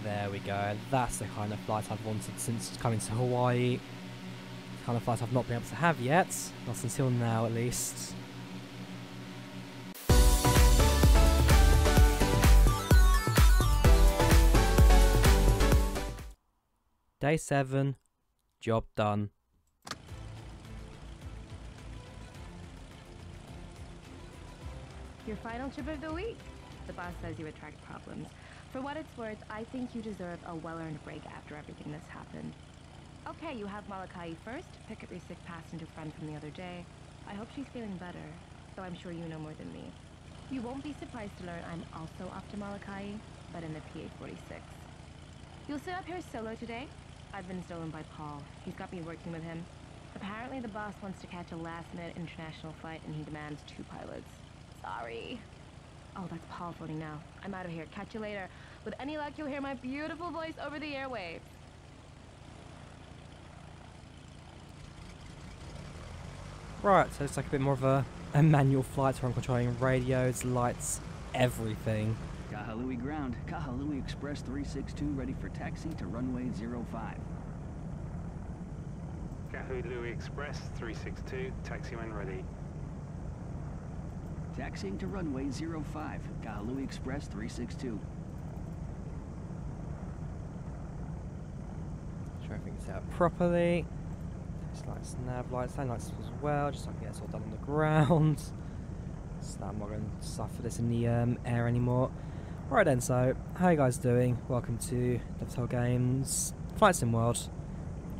There we go. That's the kind of flight I've wanted since coming to Hawaii. The kind of flight I've not been able to have yet. Not until now, at least. Day 7. Job done. Your final trip of the week. The boss says you attract problems. For what it's worth, I think you deserve a well-earned break after everything that's happened. Okay, you have Molokai first. Pick up your sick passenger friend from the other day. I hope she's feeling better, though I'm sure you know more than me. You won't be surprised to learn I'm also off to Molokai, but in the PA-46. You'll sit up here solo today. I've been stolen by Paul. He's got me working with him. Apparently the boss wants to catch a last-minute international flight and he demands 2 pilots. Sorry. Oh, that's Paul phoning now. I'm out of here. Catch you later. With any luck, you'll hear my beautiful voice over the airwaves. Right, so it's like a bit more of a manual flight where I'm controlling radios, lights, everything. Kahalui ground. Kahalui Express 362 ready for taxi to runway 05. Kahalui Express 362, taxi when ready. Taxiing to runway 05. Kahalui Express 362. Sure everything's set up properly. These lights, nav lights, landing lights as well, just so I can get this all done on the ground. So I'm not going to suffer this in the air anymore. Right then, so how you guys doing? Welcome to Devtale Games Flight Sim World.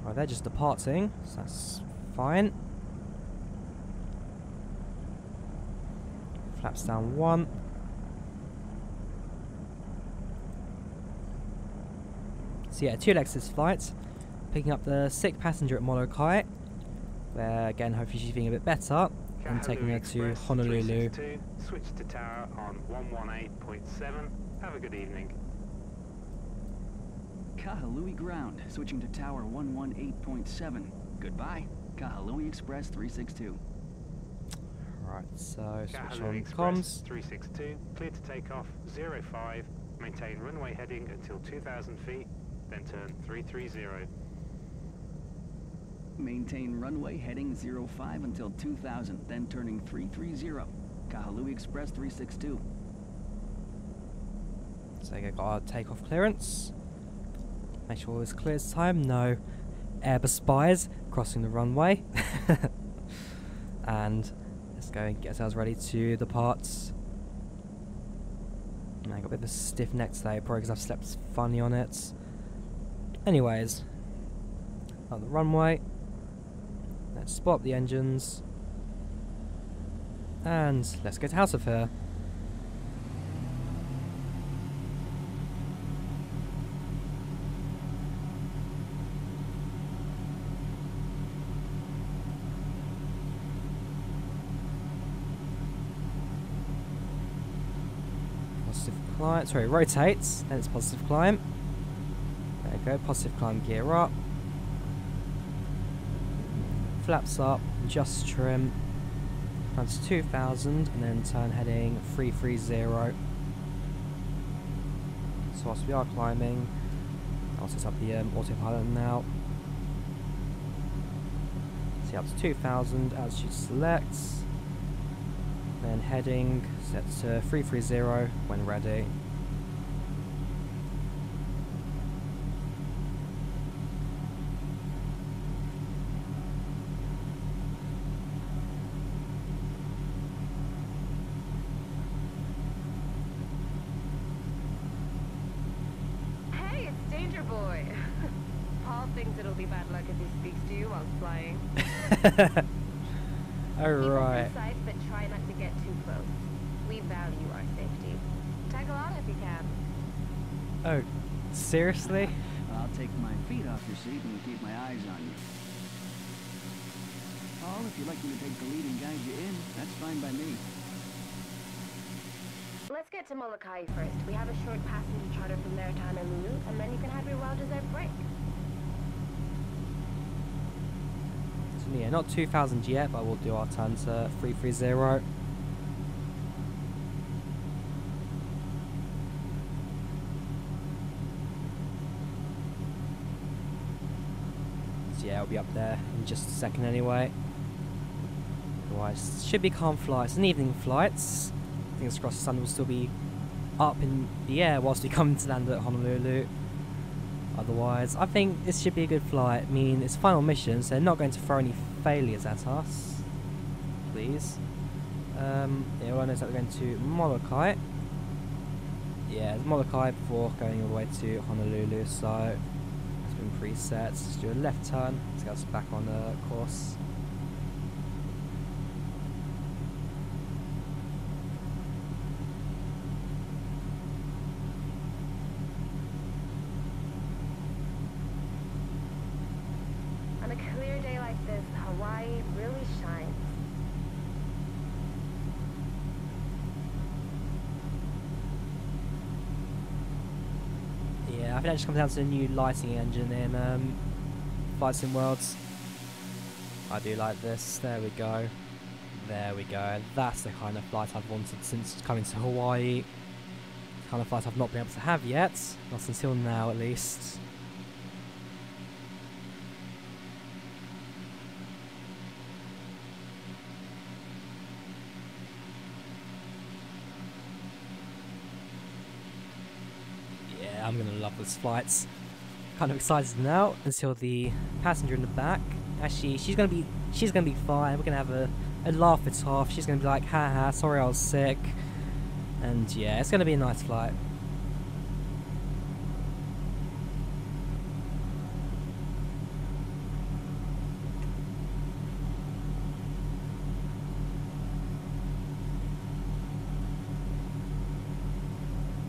Right, they're just departing, so that's fine. Flaps down 1. So yeah, 2 legs this flight. Picking up the sick passenger at Molokai, where again hopefully she's feeling a bit better, and taking her to Honolulu. Switch to tower on 118.7. Have a good evening. Kahalui ground. Switching to tower 118.7. Goodbye. Kahalui Express 362. Right, so switch Kahalui on Express comms. 362, clear to take off 05. Maintain runway heading until 2,000 feet, then turn 330. Maintain runway heading 05 until 2000, then turning 330. Kahalui Express 362. So you got our takeoff clearance. Make sure all is clear this time. No Airbus spies crossing the runway. And let's go and get ourselves ready to depart. I got a bit of a stiff neck today, probably because I've slept funny on it. Anyways, on the runway. Let's spot up the engines. And let's get out of here. Positive climb, sorry, rotates, then it's positive climb. There we go, positive climb, gear up. Flaps up, just trim. Climbs 2000 and then turn heading 330. So whilst we are climbing, I'll set up the autopilot now. See up to 2000 as she selects. Then heading set to 330 when ready. Hey, it's Danger Boy. Paul thinks it'll be bad luck if he speaks to you while flying. Alright. Keep us precise, but try not to get too close. We value our safety. Tag along if you can. Oh, seriously? I'll take my feet off your seat and keep my eyes on you. Paul, if you'd like me to take the lead and guide you in, that's fine by me. Let's get to Molokai first. We have a short passenger charter from there to Honolulu, and then you can have your well-deserved break. So yeah, not 2000 yet, but we'll do our turn to 330. yeah, it'll be up there in just a second anyway. Otherwise, should be calm flights. An evening flights. Fingers crossed the sun will still be up in the air whilst we come to land at Honolulu. Otherwise, I think this should be a good flight. I mean, it's final mission, so they're not going to throw any failures at us. Please. Yeah, all I know is that we're going to Molokai. Yeah, Molokai before going all the way to Honolulu, so it's been preset. Let's do a left turn. Let's get us back on the course. On a clear day like this, Hawaii really shines. Yeah, I think that just comes down to the new lighting engine in Flight Sim Worlds. I do like this. There we go. There we go. That's the kind of flight I've wanted since coming to Hawaii. The kind of flight I've not been able to have yet. Not until now, at least. I'm gonna love this flight. Kind of excited now until the passenger in the back. Actually, she's gonna be fine. We're gonna have a laugh it off. She's gonna be like, haha, sorry I was sick. And yeah, it's gonna be a nice flight.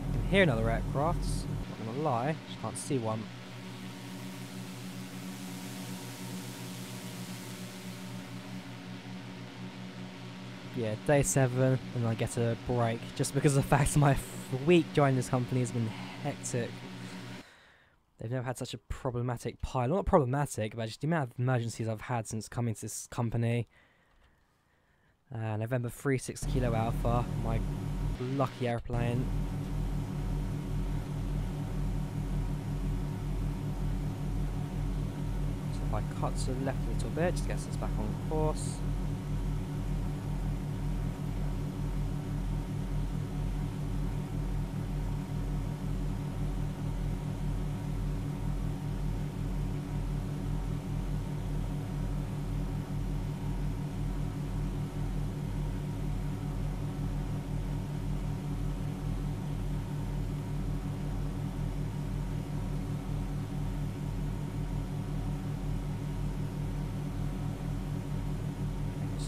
I can hear another aircraft. Not gonna lie, just can't see one. Yeah, day 7, and I get a break just because of the fact my week joining this company has been hectic. They've never had such a problematic pilot. Not problematic, but just the amount of emergencies I've had since coming to this company. November 36 Kilo Alpha, my lucky airplane. So if I cut to the left a little bit, just gets us back on course.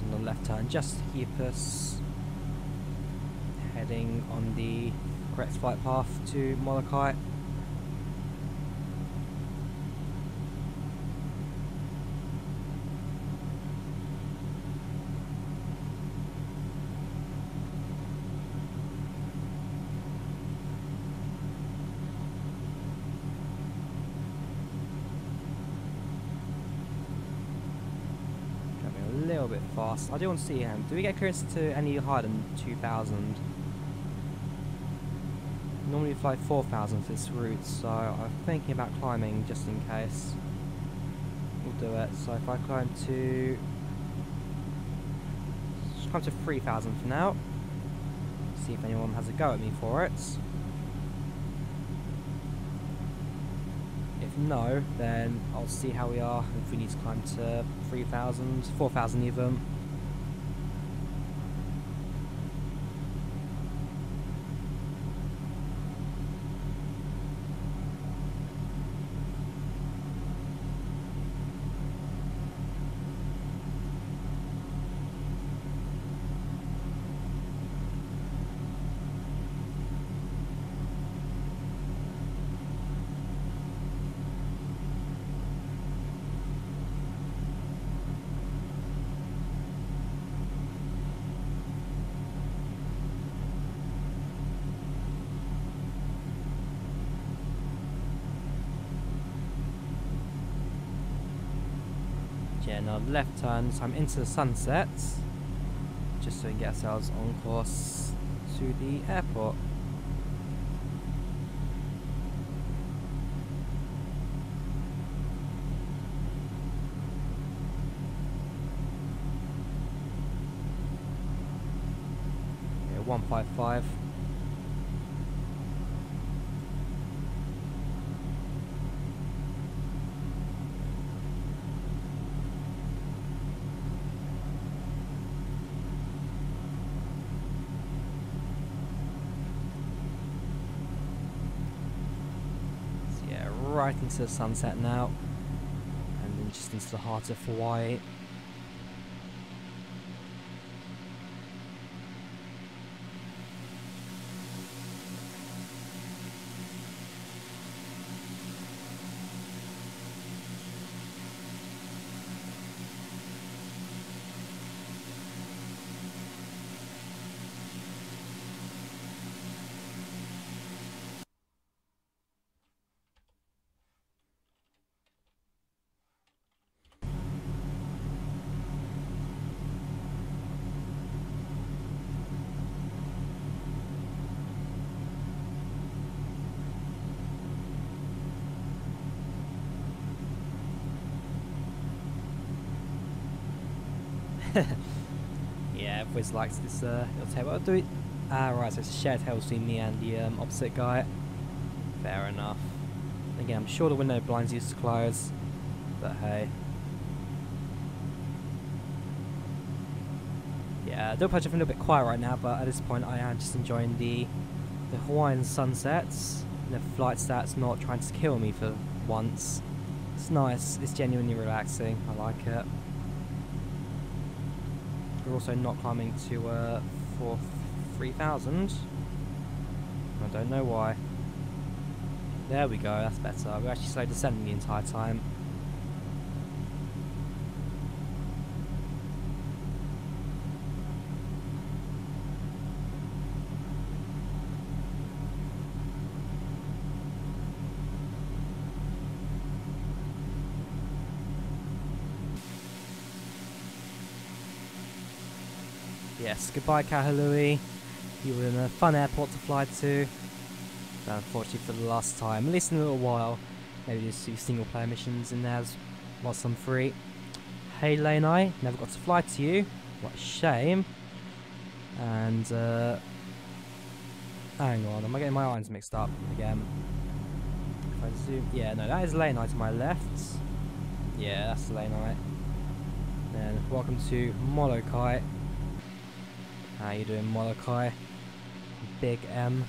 On the left turn just to keep us heading on the correct flight path to Molokai. A little bit fast. I do want to see him. Do we get clearance to any higher than 2,000? Normally we fly 4,000 for this route, so I'm thinking about climbing just in case. We'll do it. So if I climb to... just climb to 3,000 for now. See if anyone has a go at me for it. If no, then I'll see how we are if we need to climb to 3,000, 4,000 even. Yeah, now left turn, so I'm into the sunset, just so we can get ourselves on course to the airport. 155. So yeah, right into the sunset now, and then just into the heart of Hawaii. Yeah, everybody likes this little table. I'll do it. Ah, right, so it's a shared table between me and the opposite guy. Fair enough. Again, I'm sure the window blinds used to close, but hey. Yeah, I do apologize if I'm a little bit quiet right now, but at this point I am just enjoying the Hawaiian sunsets. The flight stats not trying to kill me for once. It's nice, it's genuinely relaxing, I like it. We're also not climbing to 3,000. I don't know why. There we go, that's better. We're actually slow descending the entire time. Yes, goodbye Kahalui. You were in a fun airport to fly to. But unfortunately for the last time, at least in a little while, maybe just do single player missions in there whilst I'm free. Hey Lanai, never got to fly to you. What a shame. And hang on, am I getting my irons mixed up again? If I zoom, yeah, no, that is Lanai to my left. Yeah, that's Lanai. Then welcome to Molokai. How you doing, Molokai? Big M.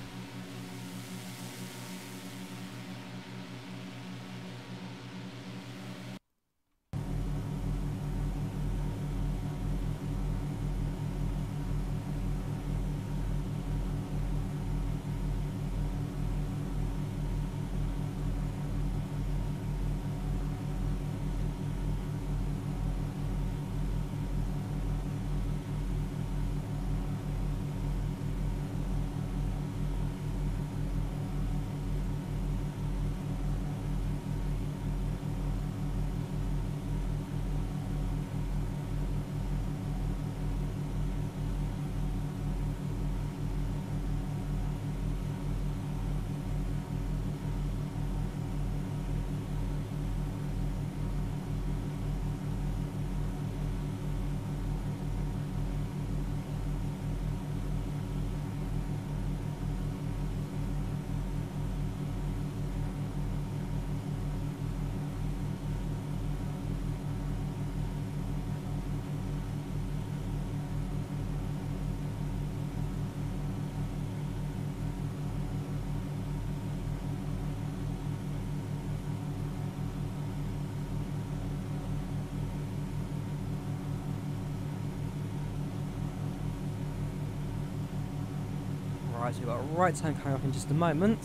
Right, so we've got a right turn coming up in just a moment.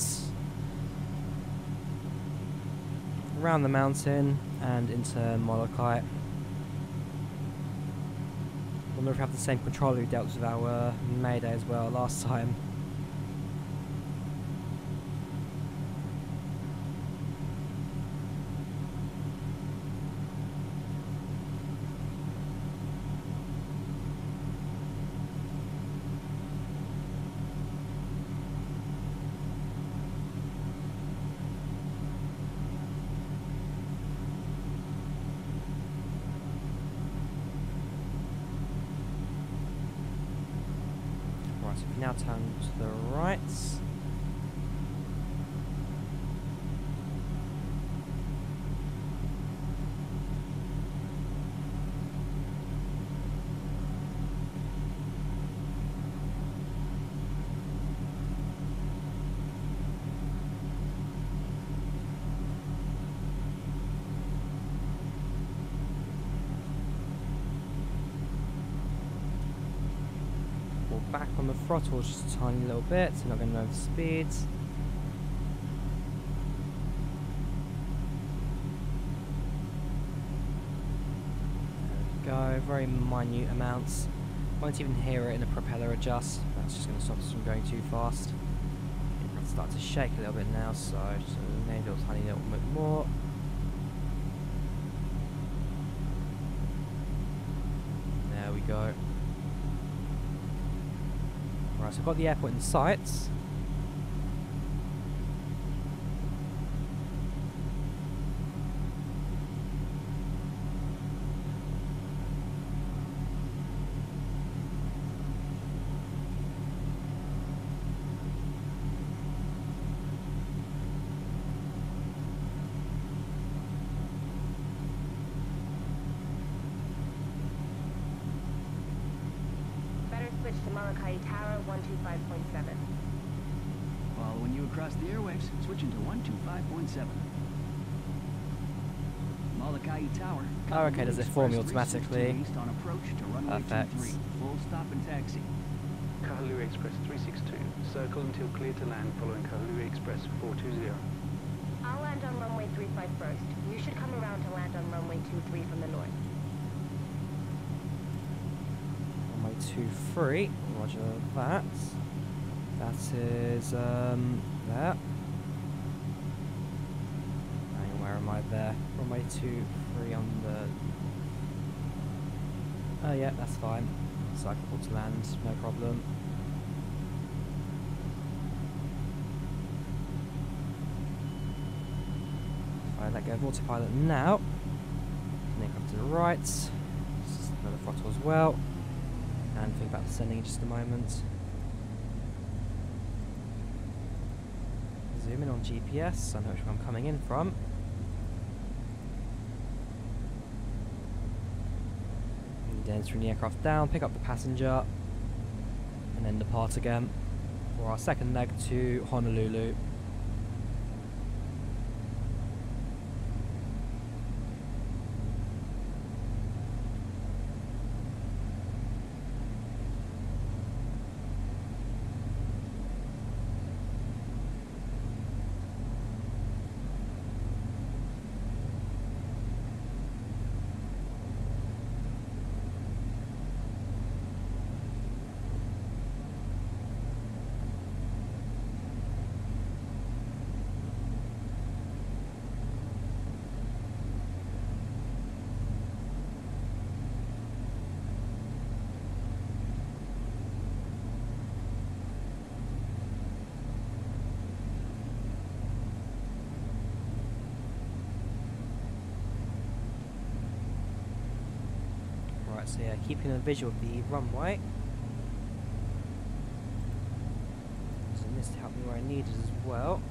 Around the mountain and into Molokai. I wonder if we have the same controller we dealt with our Mayday as well last time. Now turn to the right. Back on the throttle just a tiny little bit, so not going to over speeds. There we go, very minute amounts. Won't even hear it in the propeller adjust. That's just going to stop us from going too fast. It's starting to shake a little bit now, so just maybe a tiny little bit more. There we go. Right, so I've got the airport in sight. Switch to Molokai Tower 125.7. Following you across the airwaves, switching to 125.7. Molokai Tower. Oh, okay, does it for me Express automatically? 362 East on approach to runway Perfect. 23. Full stop and taxi. Kahalui Express 362. Circle until clear to land following Kahalui Express 420. I'll land on runway 35 first. You should come around to land on runway 23 from the north. Runway 23, roger that. That is, there. Hang on, where am I there? Runway 23 on the... Oh yeah, that's fine. Cycle to land, no problem. If I let go of autopilot now, then come to the right, just another throttle as well, and think about descending in just a moment. Zoom in on GPS, so I know which one I'm coming in from. And then bring the aircraft down, pick up the passenger, and then depart again for our second leg to Honolulu. So yeah, keeping a visual of the runway. So this to help me where I need it as well.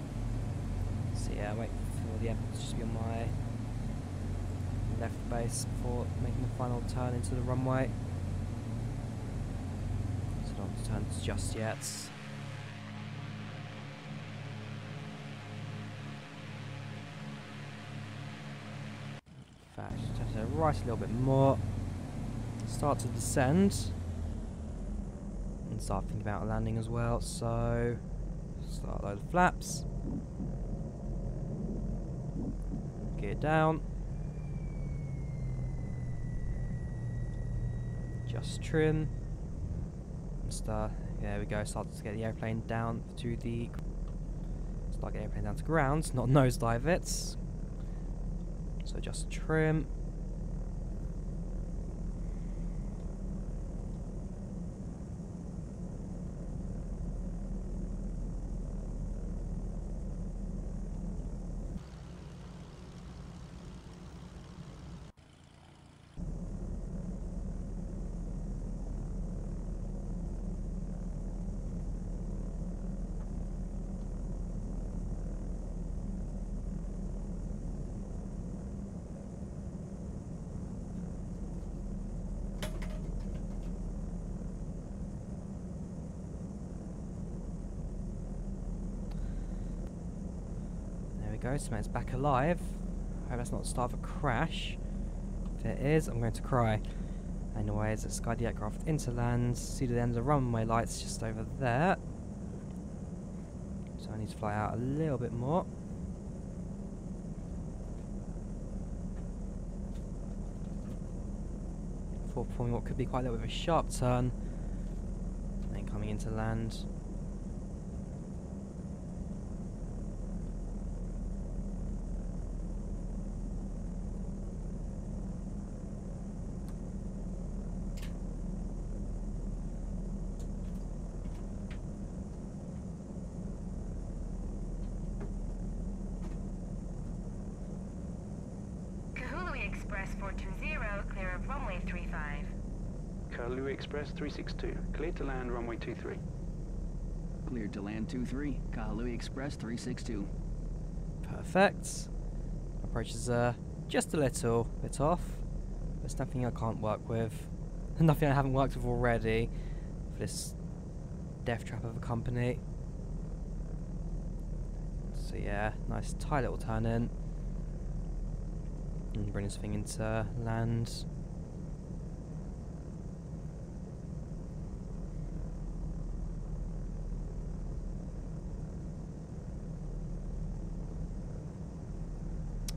So yeah, wait for the airport to just be on my left base before making the final turn into the runway. So don't have to turn just yet. In fact, just turn to the right a little bit more. Start to descend and start thinking about a landing as well. So start load the flaps, gear down, just trim, and start. There we go. Start to get the airplane down to the. Start getting the airplane down to ground, not nosedive it. So just trim. go, Smel's back alive. I hope that's not the start of a crash. If it is, I'm going to cry. Anyways, let's guide the aircraft into land. See the end of the runway lights just over there. So I need to fly out a little bit more. Before performing what could be quite a little bit of a sharp turn. And then coming into land. Kahalui Express 420, clear of runway 35. Kahalui Express 362, cleared to land runway 23. Cleared to land 23. Kahalui Express 362. Perfect. Approach is just a little bit off. There's nothing I can't work with. Nothing I haven't worked with already for this death trap of a company. So yeah, nice tight little turn in. And bring this thing into land.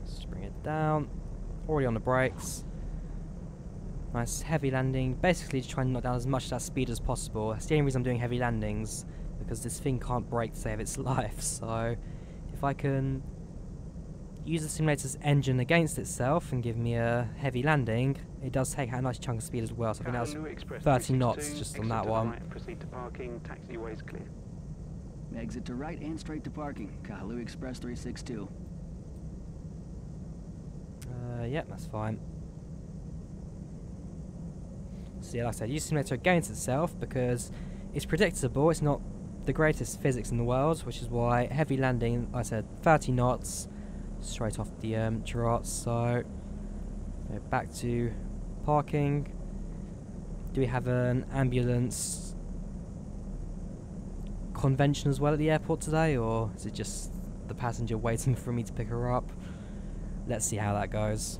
Just bring it down. Already on the brakes. Nice heavy landing. Basically just trying to knock down as much of that speed as possible. That's the only reason I'm doing heavy landings, because this thing can't brake to save its life. So if I can use the simulator's engine against itself and give me a heavy landing, it does take out a nice chunk of speed as well. So I think that was 30 knots just on that one. Right, proceed to parking, taxiway's clear. Exit to right and straight to parking. Kahalui Express 362. Yep, that's fine. So yeah, like I said, use the simulator against itself because it's predictable. It's not the greatest physics in the world, which is why heavy landing, like I said, 30 knots straight off the trots. So back to parking. Do we have an ambulance convention as well at the airport today, or is it just the passenger waiting for me to pick her up? Let's see how that goes.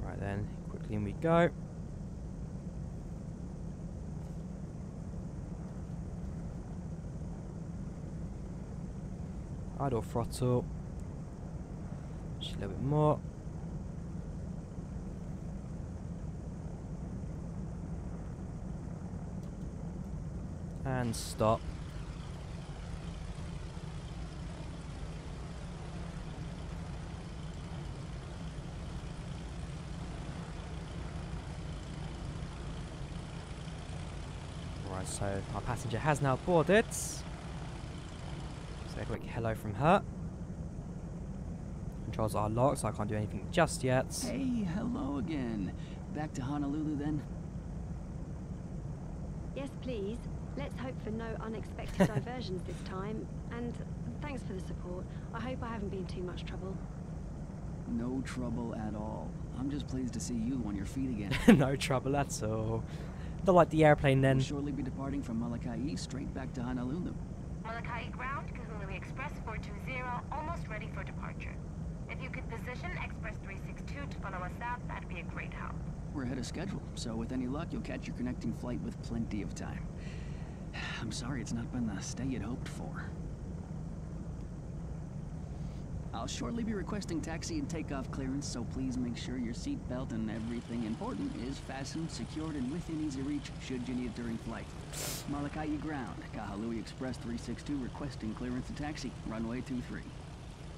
Right then, quickly in we go. Idle throttle. Just a little bit more. And stop. Right, so our passenger has now boarded. A quick hello from her. Controls are locked, so I can't do anything just yet. Hey, hello again. Back to Honolulu then? Yes, please. Let's hope for no unexpected diversions this time. And thanks for the support. I hope I haven't been too much trouble. No trouble at all. I'm just pleased to see you on your feet again. No trouble at all. Don't like the airplane then. We'll shortly be departing from Molokai straight back to Honolulu. Molokai ground, Kahalui Express 420, almost ready for departure. If you could position Express 362 to follow us out, that'd be a great help. We're ahead of schedule, so with any luck, you'll catch your connecting flight with plenty of time. I'm sorry it's not been the stay you'd hoped for. I'll shortly be requesting taxi and takeoff clearance, so please make sure your seatbelt and everything important is fastened, secured, and within easy reach should you need it during flight. Molokai ground, Kahalui Express 362 requesting clearance to taxi, runway 23.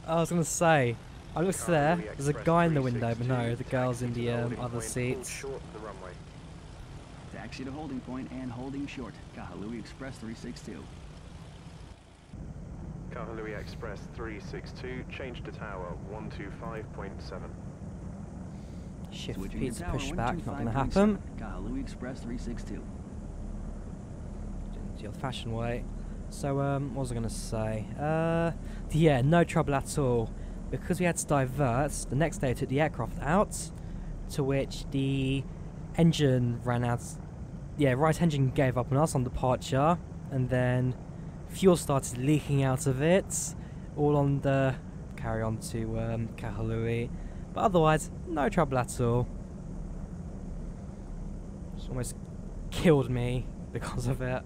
I was gonna say, I looked there, there's a guy in the window, but no, the girl's in the other seats. Taxi to holding point and holding short, Kahalui Express 362. Kahalui Express 362, change to tower 125.7. Shift Switching P to tower, push back, not going to 12537, happen. Kahalui Express 362. Doing it the old-fashioned way. So, what was I going to say? Yeah, no trouble at all. Because we had to divert, the next day I took the aircraft out, to which the engine ran out. Yeah, right engine gave up on us on departure, and then fuel started leaking out of it, all on the carry on to Kahalui. But otherwise, no trouble at all. Just almost killed me because of it.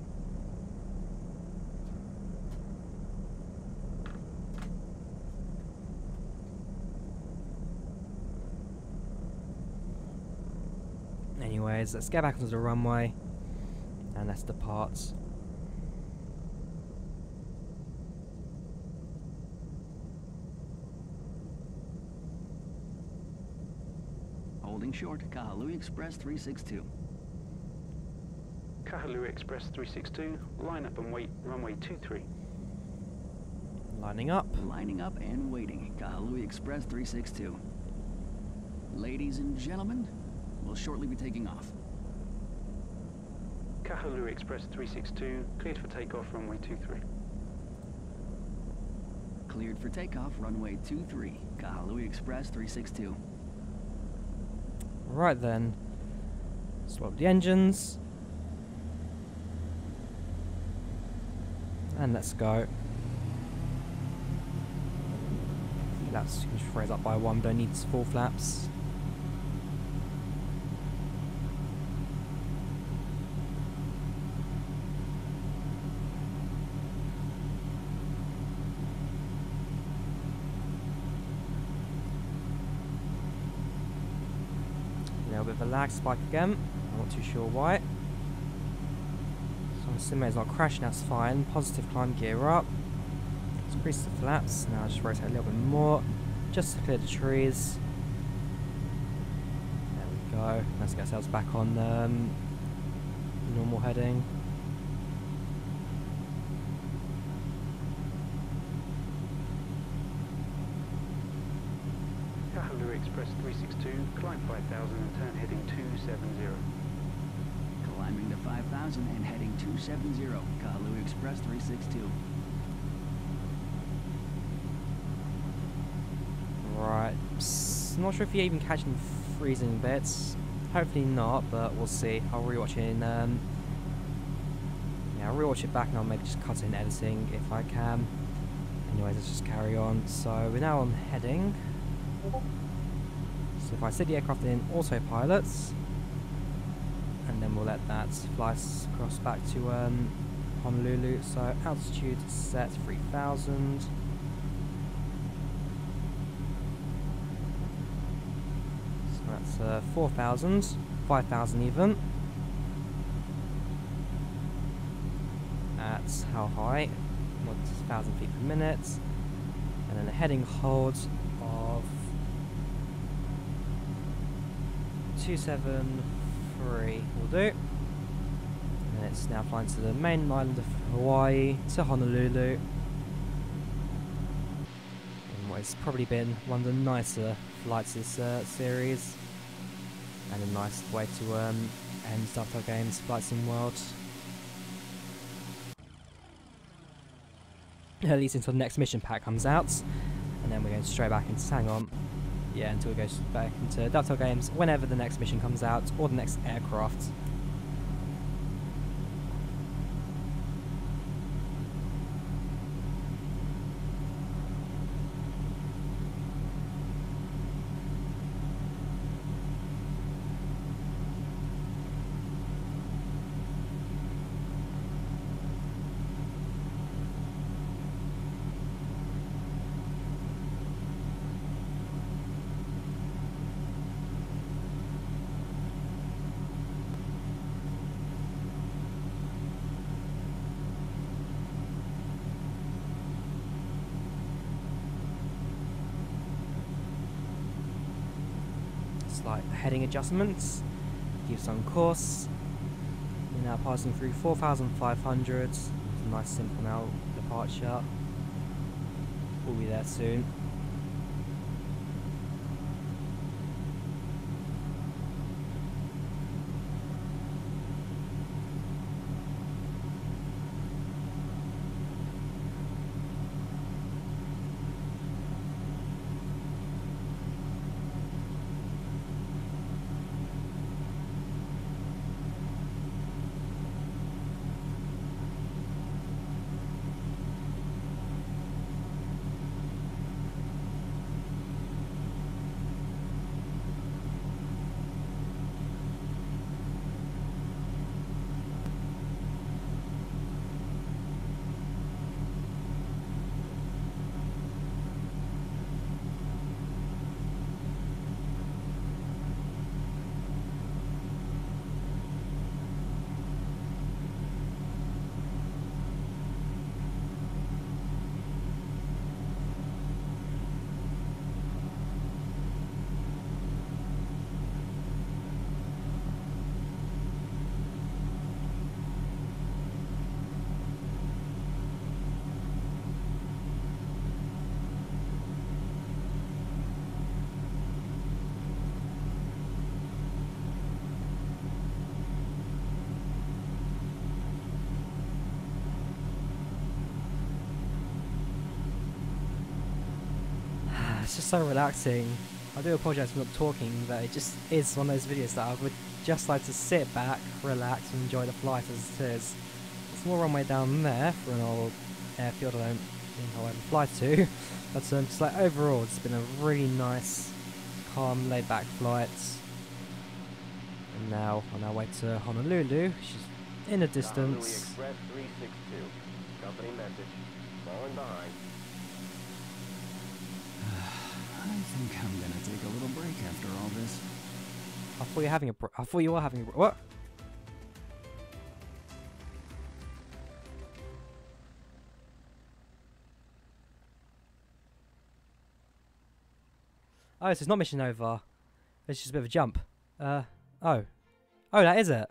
Anyways, let's get back onto the runway and let's depart. Holding short, Kahalui Express 362. Kahalui Express 362, line up and wait, runway 23. Lining up. Lining up and waiting, Kahalui Express 362. Ladies and gentlemen, we'll shortly be taking off. Kahalui Express 362, cleared for takeoff, runway 23. Cleared for takeoff, runway 23, Kahalui Express 362. Right then. Swap the engines. And let's go. Flaps can just raise up by one, don't need full flaps. A little bit of a lag spike again. I'm not too sure why. So simulator's not crashing, that's fine. Positive climb, gear up. Let's increase the flaps. Now just rotate a little bit more, just to clear the trees. There we go. Let's get ourselves back on normal heading. Kahalui Express 362, climb 5000 and turn heading 270. Climbing to 5,000 and heading 270, Kahalui Express 362. Right. Not sure if you're even catching freezing bits. Hopefully not, but we'll see. I'll rewatch it in yeah, I'll rewatch it back and I'll maybe just cut it in editing if I can. Anyways, let's just carry on. So we're now on heading. So if I set the aircraft in autopilot, and then we'll let that fly us across back to Honolulu. So altitude set 3000. So that's 4,000, 5,000 even. At how high? 1,000 feet per minute. And then a heading hold of 273 will do. And it's now flying to the main island of Hawaii, to Honolulu. And what has probably been one of the nicer flights this series. And a nice way to end Dovetail Games Flight Sim World. At least until the next mission pack comes out. And then we're going straight back into Sangom. Yeah, until we go back into Dovetail Games whenever the next mission comes out, or the next aircraft. Slight heading adjustments, keeps on course. We're now passing through 4,500. It's a nice simple now departure. We'll be there soon. so relaxing. I do apologise for not talking, but it just is one of those videos that I would just like to sit back, relax and enjoy the flight as it is. There's more runway down there for an old airfield I don't think I'll ever fly to. But just like overall, it's been a really nice, calm, laid back flight. And now on our way to Honolulu, which is in the distance. Kahalui Express 362. Company message. Falling behind. I think I'm gonna take a little break after all this. I thought you were having a break. I thought you were having a break. What? Oh, this is not mission over. It's just a bit of a jump. Oh. Oh, that is it.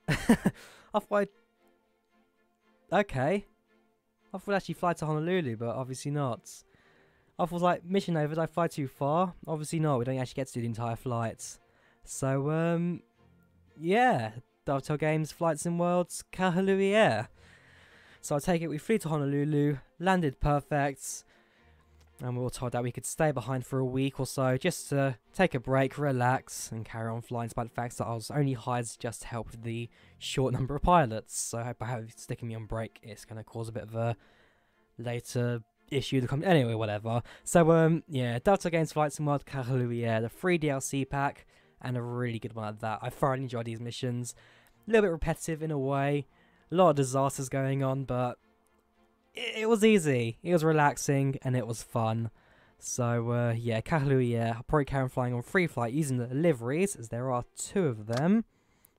I thought okay. I thought I'd actually fly to Honolulu, but obviously not. I thought like mission over, did I fly too far? Obviously not, we don't actually get to do the entire flight. So yeah, Dovetail Games Flights and Worlds Kahalui Air. So I take it we flew to Honolulu, landed perfect, and we were told that we could stay behind for a week or so just to take a break, relax, and carry on flying, despite the fact that I was only hired to just help with the short number of pilots. So I hope sticking me on break is going to cause a bit of a later issue to come. Anyway, whatever. So yeah, Delta Games Flights and World Kahalui Air, the free DLC pack, and a really good one at that. I thoroughly enjoyed these missions. A little bit repetitive in a way, a lot of disasters going on, but it was easy, it was relaxing, and it was fun. So yeah, Kahalui Air, I'll probably carry on flying on free flight using the liveries, as there are 2 of them.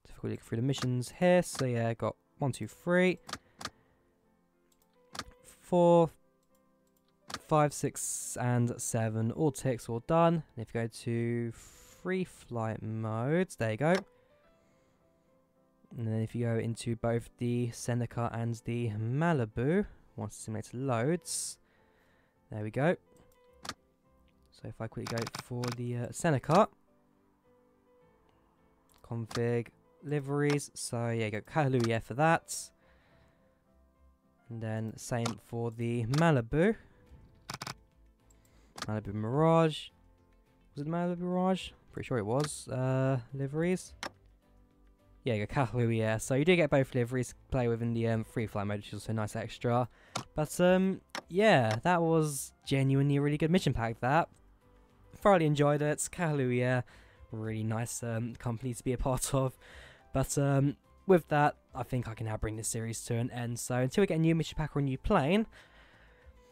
So if we look through the missions here, so yeah, got 1, 2, 3, 4, 5, 6, and 7, all ticks, all done. And if you go to free flight modes, there you go. And then if you go into both the Seneca and the Malibu, once the simulator loads, there we go. So if I quickly go for the Seneca, config liveries, so yeah, go Kahalui Air for that. And then same for the Malibu. Malibu Mirage. Was it Malibu Mirage? Pretty sure it was. Liveries. Yeah, you go Kahalui Air. So you do get both liveries to play with in the free flight mode, which is also a nice extra. But yeah, that was genuinely a really good mission pack. That thoroughly enjoyed it. Kahalui Air, really nice company to be a part of. But with that, I think I can now bring this series to an end. So until we get a new mission pack or a new plane,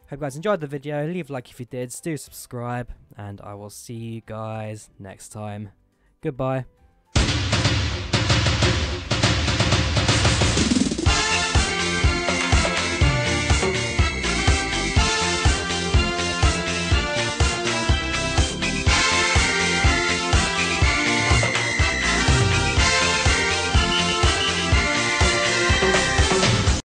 hope you guys enjoyed the video. Leave a like if you did. Do subscribe, and I will see you guys next time. Goodbye.